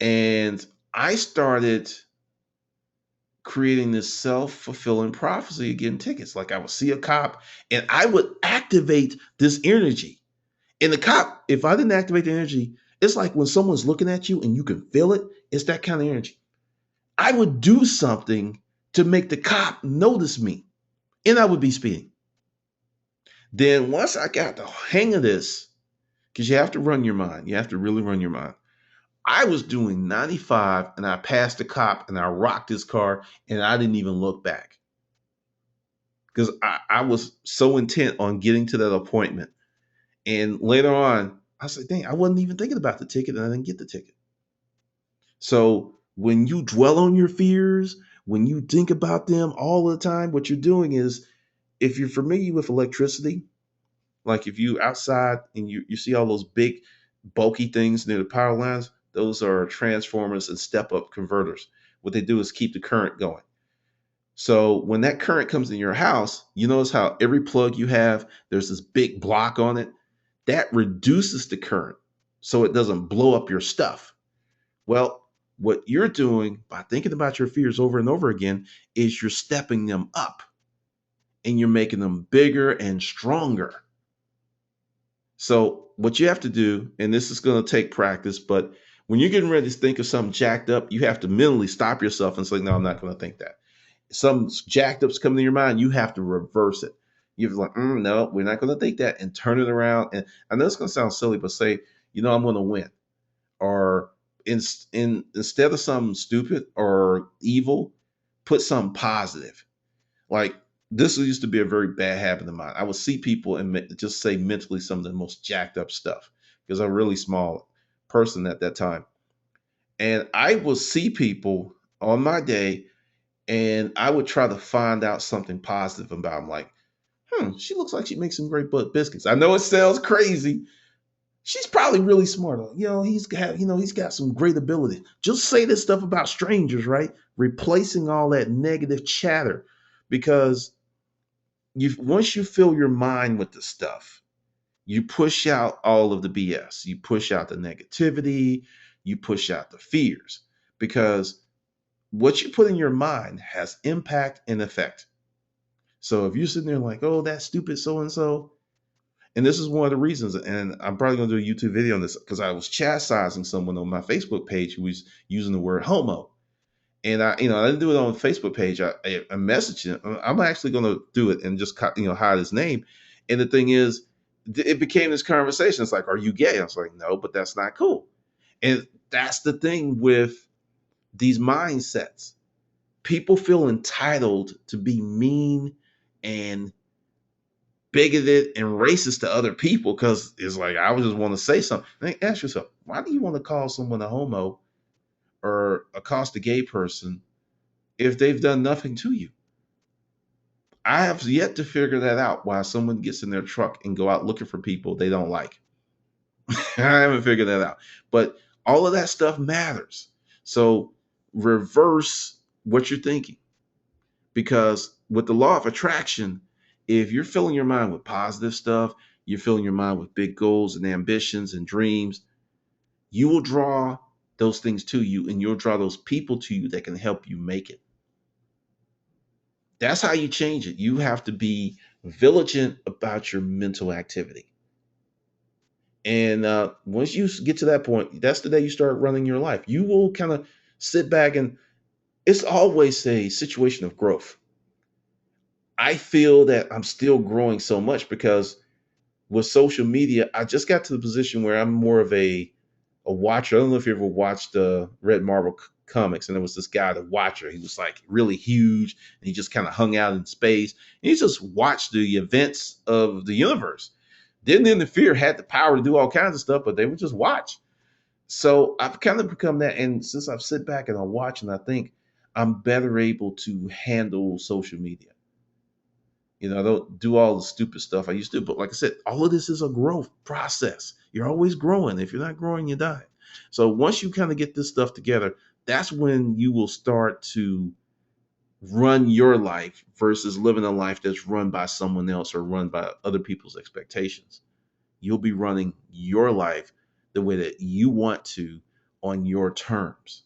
And I started creating this self-fulfilling prophecy of getting tickets. Like I would see a cop and I would activate this energy. And the cop, if I didn't activate the energy, it's like when someone's looking at you and you can feel it. It's that kind of energy. I would do something to make the cop notice me, and I would be speeding. Then once I got the hang of this, because you have to run your mind, you have to really run your mind. I was doing 95 and I passed the cop and I rocked his car and I didn't even look back. Because I was so intent on getting to that appointment. And later on, I said, dang, I wasn't even thinking about the ticket and I didn't get the ticket. So when you dwell on your fears, when you think about them all the time, what you're doing is, if you're familiar with electricity, like if you outside and you see all those big bulky things near the power lines, those are transformers and step up converters. What they do is keep the current going. So when that current comes in your house, you notice how every plug you have, there's this big block on it. That reduces the current so it doesn't blow up your stuff. Well, what you're doing by thinking about your fears over and over again is you're stepping them up and you're making them bigger and stronger. So, what you have to do, and this is going to take practice, but when you're getting ready to think of something jacked up, you have to mentally stop yourself and say, no, I'm not going to think that. Some jacked up's coming to your mind, you have to reverse it. You're like, no, we're not going to think that, and turn it around. And I know it's going to sound silly, but say, I'm going to win. Or instead of something stupid or evil, put something positive. Like, this used to be a very bad habit of mine. I would see people and just say mentally some of the most jacked up stuff because I'm a really small person at that time. And I would see people on my day and I would try to find out something positive about them. Like, she looks like she makes some great biscuits. I know it sounds crazy. She's probably really smart. He's got some great ability. Just say this stuff about strangers, right? Replacing all that negative chatter, because you once you fill your mind with the stuff, you push out all of the BS. You push out the negativity, you push out the fears, because what you put in your mind has impact and effect. So if you're sitting there like, oh, that stupid so and so, and this is one of the reasons, and I'm probably going to do a YouTube video on this because I was chastising someone on my Facebook page who was using the word homo. And I didn't do it on the Facebook page. I messaged him. I'm actually going to do it and just hide his name. And the thing is, it became this conversation. It's like, are you gay? I was like, no, but that's not cool. And that's the thing with these mindsets. People feel entitled to be mean and bigoted and racist to other people because it's like, I would just want to say something. And ask yourself, why do you want to call someone a homo or accost a gay person if they've done nothing to you? I have yet to figure that out, why someone gets in their truck and go out looking for people they don't like. I haven't figured that out. But all of that stuff matters. So reverse what you're thinking. Because with the law of attraction, if you're filling your mind with positive stuff, you're filling your mind with big goals and ambitions and dreams, you will draw those things to you, and you'll draw those people to you that can help you make it. That's how you change it. You have to be vigilant about your mental activity. And once you get to that point, that's the day you start running your life. You will kind of sit back, and it's always a situation of growth. I feel that I'm still growing so much because with social media, I just got to the position where I'm more of a watcher. I don't know if you ever watched Red Marvel comics, and there was this guy, the Watcher. He was like really huge, and he just kind of hung out in space. And he just watched the events of the universe. Didn't interfere, had the power to do all kinds of stuff, but they would just watch. So I've kind of become that, and since I've sit back and I watch, and I think I'm better able to handle social media. I don't do all the stupid stuff I used to. But like I said, all of this is a growth process. You're always growing. If you're not growing, you die. So once you kind of get this stuff together, that's when you will start to run your life versus living a life that's run by someone else or run by other people's expectations. You'll be running your life the way that you want to, on your terms,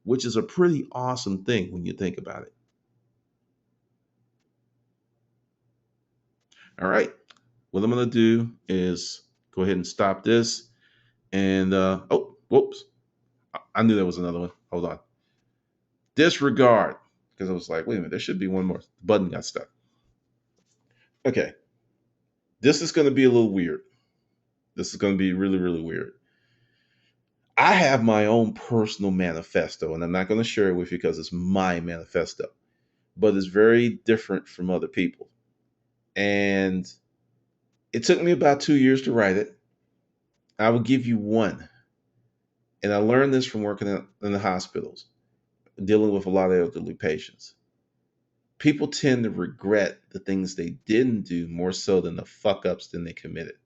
which is a pretty awesome thing when you think about it. All right. What I'm going to do is go ahead and stop this. And, oh, whoops. I knew there was another one. Hold on. Disregard. Because I was like, wait a minute, there should be one more. The button got stuck. Okay. This is going to be a little weird. This is going to be really, really weird. I have my own personal manifesto, and I'm not going to share it with you because it's my manifesto, but it's very different from other people. And it took me about 2 years to write it. I will give you one. And I learned this from working in the hospitals, dealing with a lot of elderly patients. People tend to regret the things they didn't do more so than the fuck ups than they committed.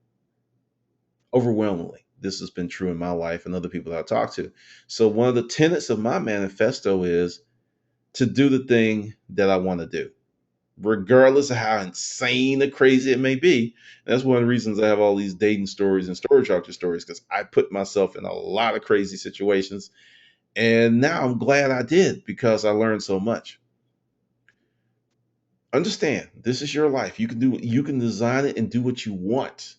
Overwhelmingly, this has been true in my life and other people that I talk to. So, one of the tenets of my manifesto is to do the thing that I want to do, regardless of how insane or crazy it may be. And that's one of the reasons I have all these dating stories and storage auction stories, because I put myself in a lot of crazy situations. And now I'm glad I did because I learned so much. Understand, this is your life. You can design it and do what you want.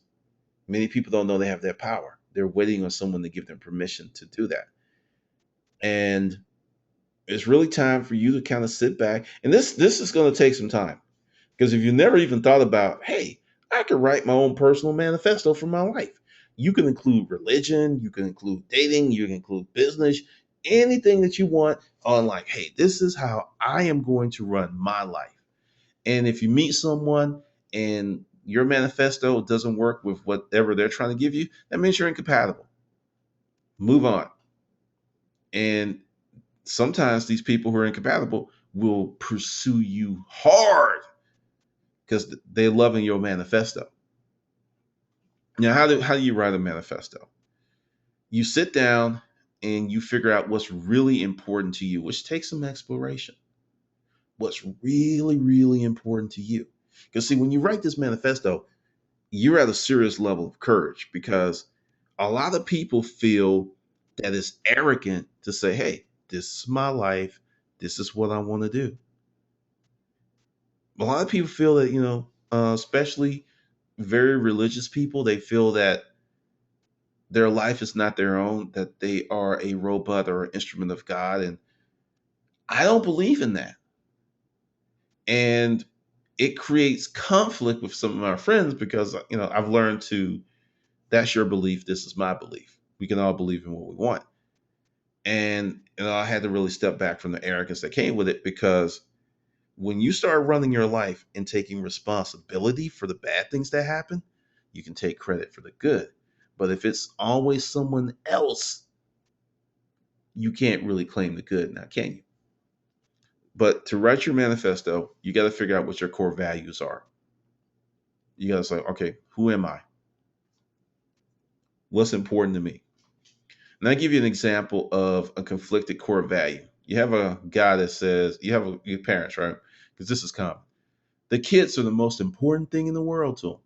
Many people don't know they have that power. They're waiting on someone to give them permission to do that. And it's really time for you to kind of sit back. And this is going to take some time. Because if you never even thought about, hey, I could write my own personal manifesto for my life. You can include religion, you can include dating, you can include business, anything that you want on, like, hey, this is how I am going to run my life. And if you meet someone and your manifesto doesn't work with whatever they're trying to give you, that means you're incompatible. Move on. And sometimes these people who are incompatible will pursue you hard because they're loving your manifesto. Now, how do you write a manifesto? You sit down and you figure out what's really important to you, which takes some exploration. What's really, really important to you? Because see, when you write this manifesto, you're at a serious level of courage, because a lot of people feel that it's arrogant to say, hey, this is my life. This is what I want to do. A lot of people feel that, especially very religious people, they feel that their life is not their own, that they are a robot or an instrument of God. And I don't believe in that. And it creates conflict with some of my friends because, I've learned to, that's your belief. This is my belief. We can all believe in what we want. And, I had to really step back from the arrogance that came with it, because when you start running your life and taking responsibility for the bad things that happen, you can take credit for the good. But if it's always someone else, you can't really claim the good now, can you? But to write your manifesto, you got to figure out what your core values are. You got to say, okay, who am I? What's important to me? And I give you an example of a conflicted core value. You have a guy that says, your parents, right? Because this is common. The kids are the most important thing in the world to them.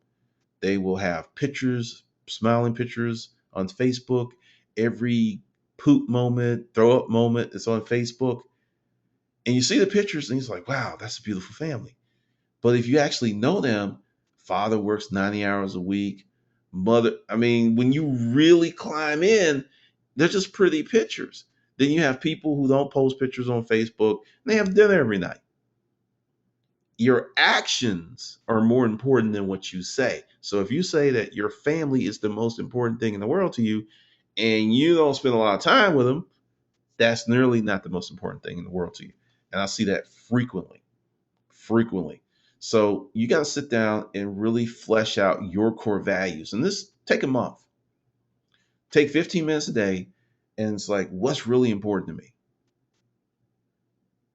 They will have pictures, smiling pictures on Facebook. Every poop moment, throw up moment is on Facebook. And you see the pictures and he's like, wow, that's a beautiful family. But if you actually know them, father works 90 hours a week. Mother, I mean, when you really climb in, they're just pretty pictures. Then you have people who don't post pictures on Facebook and they have dinner every night. Your actions are more important than what you say. So if you say that your family is the most important thing in the world to you and you don't spend a lot of time with them, that's nearly not the most important thing in the world to you. And I see that frequently. So you got to sit down and really flesh out your core values. And this take a month. Take 15 minutes a day and it's like, what's really important to me?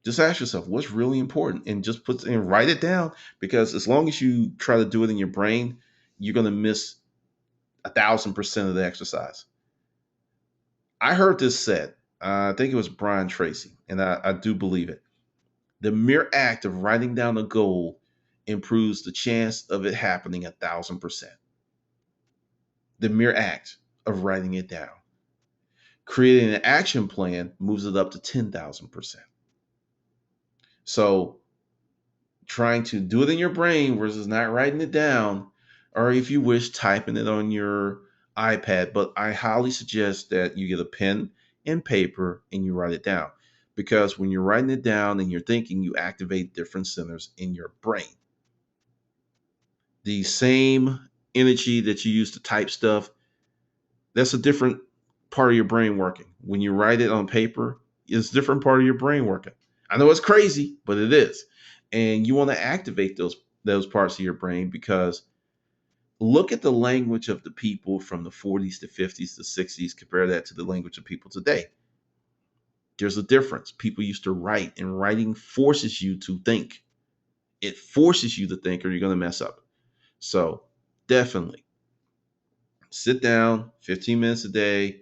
Just ask yourself what's really important and just put and write it down, because as long as you try to do it in your brain, you're going to miss 1,000% of the exercise. I heard this said, I think it was Brian Tracy, and I do believe it. The mere act of writing down a goal improves the chance of it happening 1,000%. The mere act of writing it down. Creating an action plan moves it up to 10,000%. So trying to do it in your brain versus not writing it down, or if you wish, typing it on your iPad. But I highly suggest that you get a pen and paper and you write it down. Because when you're writing it down and you're thinking, you activate different centers in your brain. The same energy that you use to type stuff, that's a different part of your brain working. When you write it on paper, it's a different part of your brain working. I know it's crazy, but it is. And you want to activate those parts of your brain, because Look at the language of the people from the 40s to 50s to 60s, compare that to the language of people today. There's a difference. People used to write, and writing forces you to think. It forces you to think, or you're going to mess up. So definitely sit down 15 minutes a day.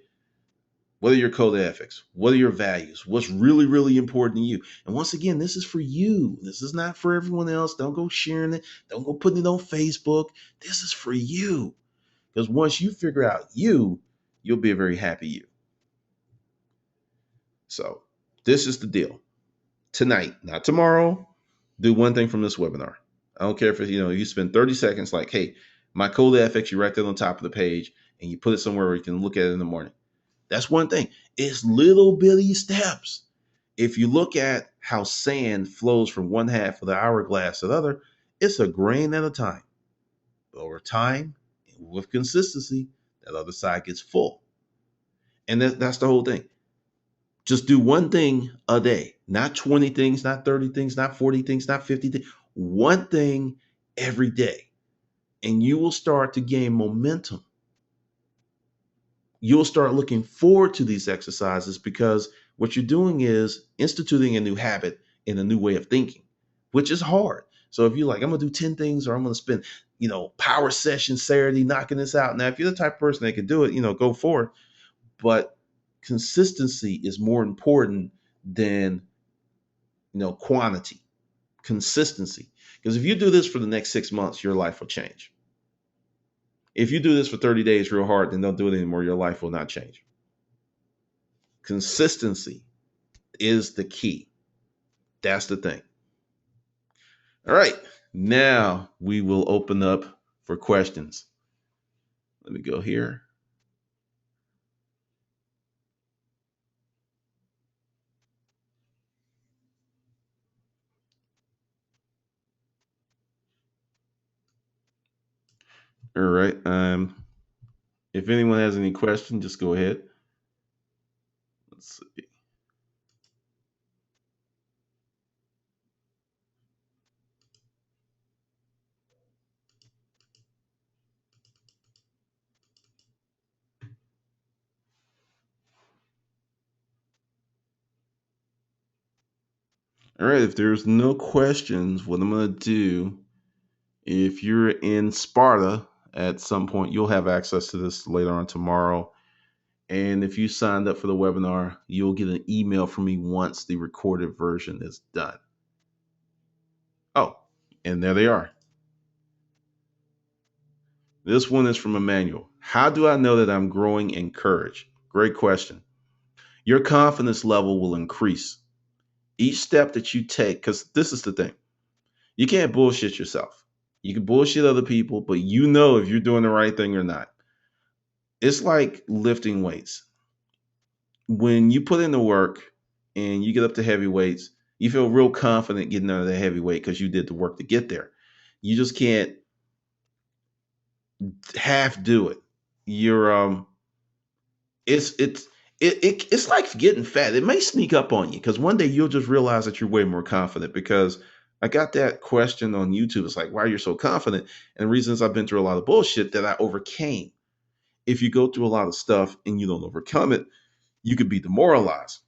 What are your code of ethics? What are your values? What's really, really important to you? And once again, this is for you. This is not for everyone else. Don't go sharing it. Don't go putting it on Facebook. This is for you. Because once you figure out you, you'll be a very happy you. So this is the deal. Tonight, not tomorrow, do one thing from this webinar. I don't care if you spend 30 seconds like, hey, my code of ethics, you write that on top of the page and you put it somewhere where you can look at it in the morning. That's one thing. It's little bitty steps. If you look at how sand flows from one half of the hourglass to the other, it's a grain at a time. But over time, with consistency, that other side gets full. And that's the whole thing. Just do one thing a day, not 20 things, not 30 things, not 40 things, not 50 things. One thing every day. And you will start to gain momentum. You'll start looking forward to these exercises because what you're doing is instituting a new habit and a new way of thinking, which is hard. So if you're like, I'm gonna do 10 things, or I'm gonna spend, power session Saturday knocking this out. Now, if you're the type of person that can do it, go for it. But consistency is more important than quantity. Consistency. Because if you do this for the next 6 months, your life will change. If you do this for 30 days real hard, then don't do it anymore. Your life will not change. Consistency is the key. That's the thing. All right. Now we will open up for questions. Let me go here. All right. If anyone has any question, just go ahead. Let's see. All right. If there's no questions, what I'm going to do, if you're in Sparta at some point, you'll have access to this later on tomorrow. And if you signed up for the webinar, you'll get an email from me once the recorded version is done. Oh, and there they are. This one is from Emmanuel. How do I know that I'm growing in courage? Great question. Your confidence level will increase. Each step that you take, because this is the thing, you can't bullshit yourself. You can bullshit other people, but you know if you're doing the right thing or not. It's like lifting weights. When you put in the work and you get up to heavy weights, you feel real confident getting out of the heavy weight because you did the work to get there. You just can't half do it. You're it's like getting fat. It may sneak up on you because one day you'll just realize that you're way more confident. Because I got that question on YouTube. It's like, why are you so confident? And the reason is I've been through a lot of bullshit that I overcame. If you go through a lot of stuff and you don't overcome it, you could be demoralized.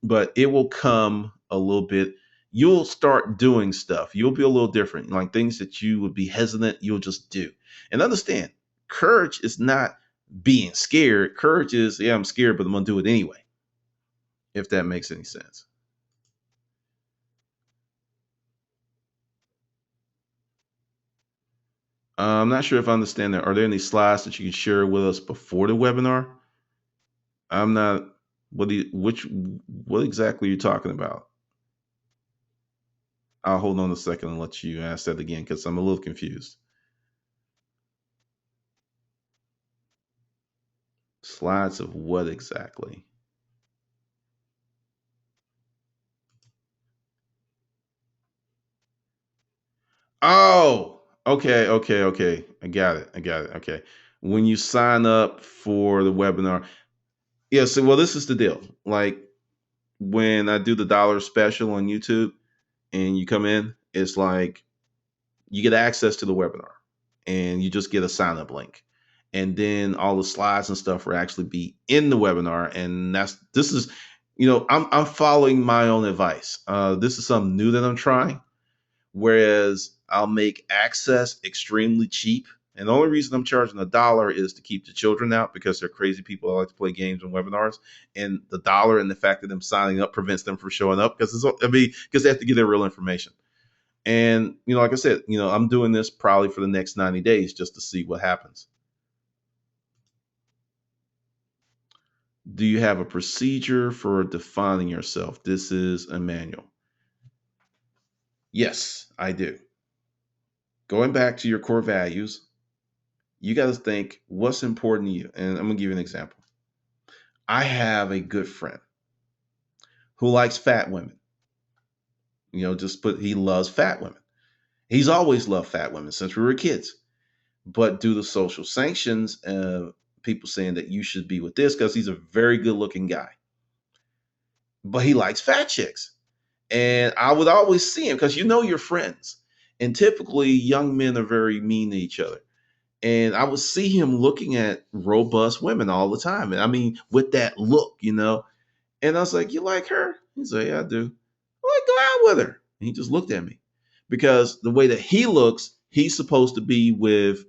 But it will come a little bit. You'll start doing stuff. You'll be a little different. Like things that you would be hesitant, you'll just do. And understand, courage is not being scared. Courage is, yeah, I'm scared, but I'm going to do it anyway. If that makes any sense. I'm not sure if I understand that. Are there any slides that you can share with us before the webinar? I'm not. What exactly are you talking about? I'll hold on a second and let you ask that again because I'm a little confused. Slides of what exactly? Oh, okay. I got it. Okay. When you sign up for the webinar, yeah. So, well, this is the deal. Like when I do the dollar special on YouTube and you come in, it's like you get access to the webinar and you just get a sign up link. And then all the slides and stuff will actually be in the webinar. And this is, I'm following my own advice. This is something new that I'm trying, whereas I'll make access extremely cheap. And the only reason I'm charging $1 is to keep the children out because they're crazy people that like to play games and webinars. And the dollar and the fact that them signing up prevents them from showing up because they have to get their real information. And like I said, I'm doing this probably for the next 90 days just to see what happens. Do you have a procedure for defining yourself? This is a manual. Yes, I do. Going back to your core values, you got to think what's important to you. And I'm going to give you an example. I have a good friend who likes fat women. He loves fat women. He's always loved fat women since we were kids. But due to social sanctions, people saying that you should be with this because he's a very good looking guy. But he likes fat chicks. And I would always see him because you're friends. And typically, young men are very mean to each other. And I would see him looking at robust women all the time. And I mean, with that look. And I was like, "You like her?" He's like, "Yeah, I do." I'm like, "Go out with her." And he just looked at me because the way that he looks, he's supposed to be with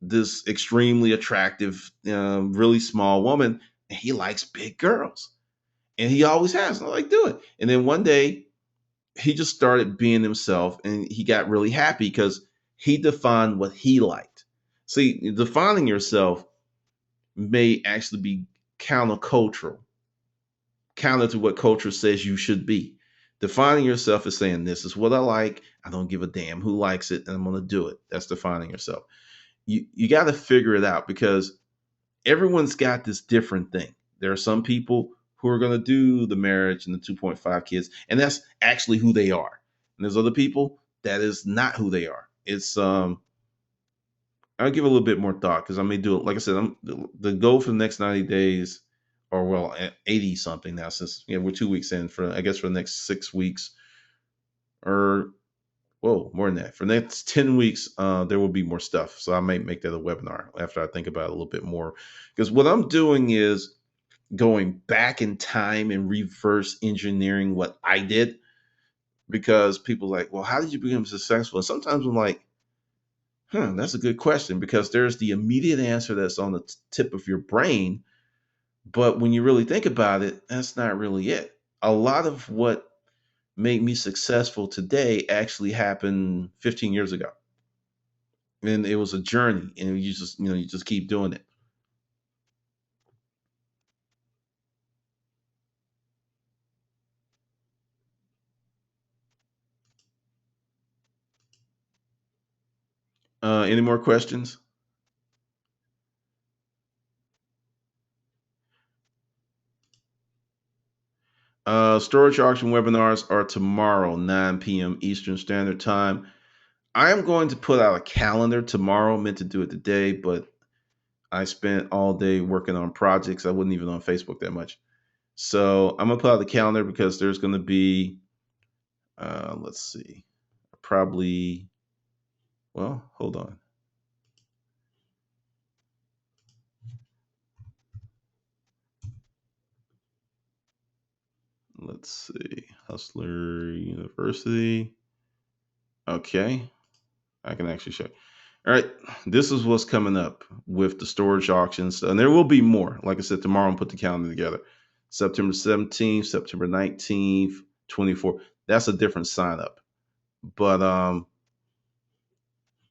this extremely attractive, really small woman. And he likes big girls. And he always has. And I'm like, "Do it." And then one day, he just started being himself and he got really happy because he defined what he liked. See, defining yourself may actually be countercultural, counter to what culture says you should be. Defining yourself is saying, this is what I like. I don't give a damn who likes it, and I'm going to do it. That's defining yourself. You got to figure it out because everyone's got this different thing. There are some people who are going to do the marriage and the 2.5 kids, and that's actually who they are. And there's other people that is not who they are. It's I'll give a little bit more thought because I may do it. Like I said, the goal for the next 90 days, or well, 80 something now, since we're 2 weeks in. For I guess for the next 6 weeks, or whoa, more than that. For the next 10 weeks, there will be more stuff. So I might make that a webinar after I think about it a little bit more. Because what I'm doing is going back in time and reverse engineering what I did. Because people are like, well, how did you become successful? And sometimes I'm like, that's a good question because there's the immediate answer that's on the tip of your brain. But when you really think about it, that's not really it. A lot of what made me successful today actually happened 15 years ago. And it was a journey and you just keep doing it. Any more questions? Storage auction webinars are tomorrow, 9 p.m. Eastern Standard Time. I am going to put out a calendar tomorrow. Meant to do it today, but I spent all day working on projects. I wasn't even on Facebook that much. So I'm gonna put out the calendar because there's gonna be, let's see, probably. Well, hold on. Let's see, Hustler University. Okay, I can actually show you. All right, this is what's coming up with the storage auctions, and there will be more. Like I said, tomorrow I'll put the calendar together. September 17th, September 19th, 24th. That's a different sign up, but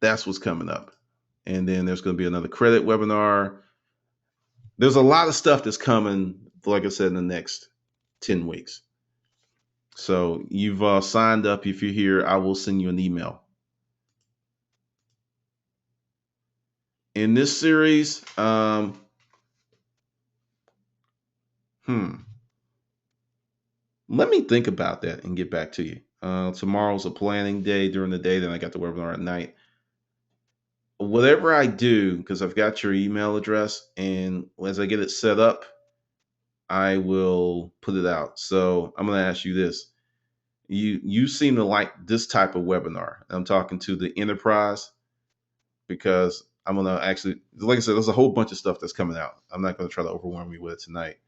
that's what's coming up. And then there's going to be another credit webinar. There's a lot of stuff that's coming, like I said, in the next 10 weeks. So you've signed up. If you're here, I will send you an email. In this series, hmm, let me think about that and get back to you. Tomorrow's a planning day during the day, then I got the webinar at night. Whatever I do, because I've got your email address, and as I get it set up, I will put it out. So I'm going to ask you this. You seem to like this type of webinar. I'm talking to the enterprise because I'm gonna actually, like I said, there's a whole bunch of stuff that's coming out. I'm not gonna try to overwhelm you with it tonight,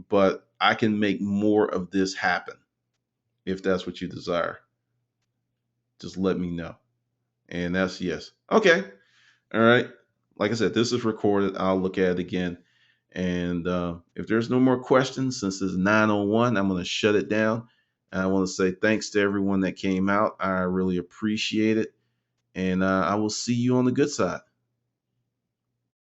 but I can make more of this happen if that's what you desire. Just let me know. And that's yes. Okay. All right. Like I said, this is recorded. I'll look at it again. And if there's no more questions, since it's 9:01, I'm going to shut it down. And I want to say thanks to everyone that came out. I really appreciate it. And I will see you on the good side.